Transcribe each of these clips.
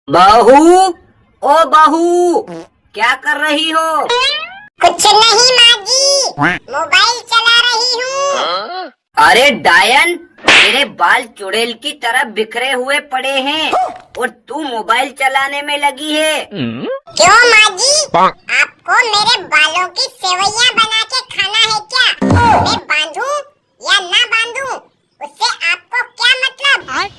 बहू, ओ बहू, क्या कर रही हो? कुछ नहीं माँ जी, मोबाइल चला रही हूँ। अरे डायन, तेरे बाल चुड़ैल की तरह बिखरे हुए पड़े हैं और तू मोबाइल चलाने में लगी है। क्यों माँ जी, आपको मेरे बालों की सेवइयाँ बना के खाना है क्या? मैं बांधूं या ना बांधूं, उससे आपको क्या मतलब?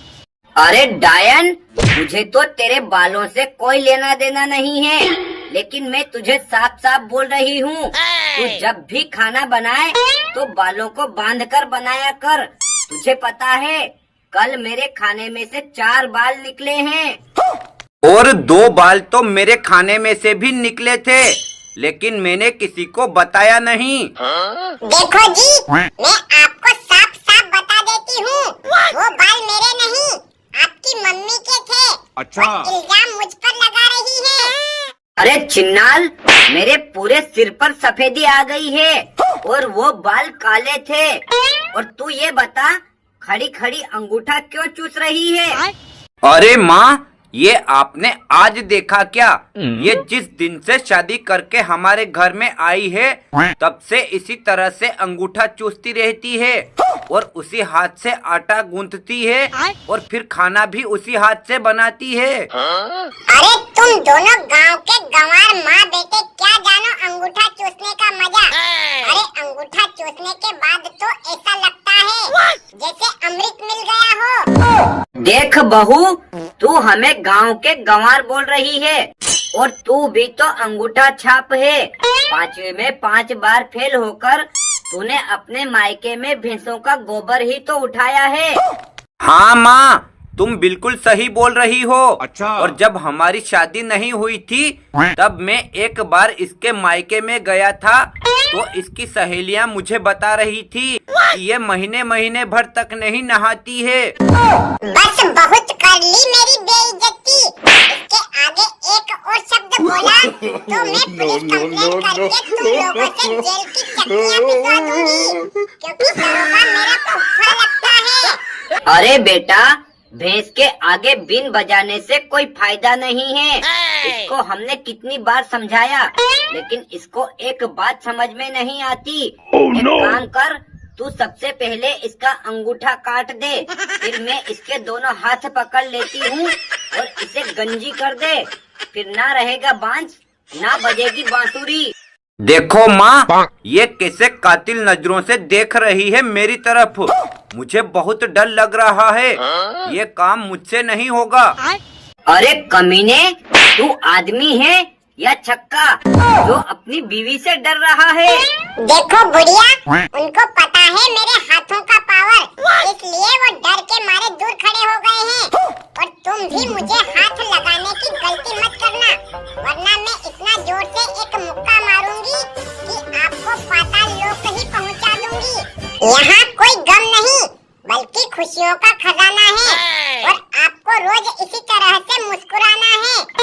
अरे डायन, मुझे तो तेरे बालों से कोई लेना देना नहीं है, लेकिन मैं तुझे साफ साफ बोल रही हूँ, तू जब भी खाना बनाए तो बालों को बांध कर बनाया कर। तुझे पता है, कल मेरे खाने में से 4 बाल निकले हैं। और 2 बाल तो मेरे खाने में से भी निकले थे, लेकिन मैंने किसी को बताया नहीं। देखो जी, मैं आपको साफ साफ बता देती हूँ, वो बाल मेरे नहीं, आपकी मम्मी के थे। अच्छा। और इल्जाम मुझ पर लगा रही है। अरे चिन्नाल, मेरे पूरे सिर पर सफेदी आ गई है और वो बाल काले थे। और तू ये बता, खड़ी खड़ी अंगूठा क्यों चूस रही है? अरे माँ, ये आपने आज देखा क्या? ये जिस दिन से शादी करके हमारे घर में आई है, तब से इसी तरह से अंगूठा चूसती रहती है और उसी हाथ से आटा गूंथती है और फिर खाना भी उसी हाथ से बनाती है। अरे तुम दोनों गांव के गंवार माँ बेटे क्या जानो अंगूठा चूसने का मजा। अरे अंगूठा चूसने के बाद तो ऐसा लगता है जैसे अमृत मिल गया हो। देख बहू, तू हमें गांव के गंवार बोल रही है और तू भी तो अंगूठा छाप है। 5वीं में 5 बार फेल होकर तूने अपने मायके में भैंसों का गोबर ही तो उठाया है। हाँ माँ, तुम बिल्कुल सही बोल रही हो। अच्छा। और जब हमारी शादी नहीं हुई थी, तब मैं एक बार इसके मायके में गया था, तो इसकी सहेलियाँ मुझे बता रही थी कि ये महीने महीने भर तक नहीं नहाती है। बस बहुत कर ली मेरी बेइज्जती। इसके आगे एक और शब्द बोला तो मैं पुलिस कंप्लेंट करके तुम लोगों से जेल की चक्कियाँ पिसवा दूंगी, क्योंकि दरोगा मेरा फुफा लगता है। अरे बेटा, भैंस के आगे बीन बजाने से कोई फायदा नहीं है। इसको हमने कितनी बार समझाया, लेकिन इसको एक बात समझ में नहीं आती। एक काम कर, तू सबसे पहले इसका अंगूठा काट दे, फिर मैं इसके दोनों हाथ पकड़ लेती हूँ और इसे गंजी कर दे। फिर ना रहेगा बांझ, ना बजेगी बांसुरी। देखो माँ, ये कैसे कातिल नजरों से देख रही है मेरी तरफ। मुझे बहुत डर लग रहा है, ये काम मुझसे नहीं होगा। अरे कमीने, तू आदमी है या छक्का जो अपनी बीवी से डर रहा है? देखो बुढ़िया, उनको पता है मेरे हाथों का पावर, इसलिए वो डर के मारे दूर खड़े हो गए हैं। और तुम भी मुझे हाथ लगाने की गलती मत करना, वरना मैं इतना जोर से एक मुक्का मारूंगी कि आपको पाताल लोक ही पहुंचा दूंगी। यहाँ कोई गम नहीं, बल्कि खुशियों का खजाना है और आपको रोज इसी तरह से मुस्कुराना है।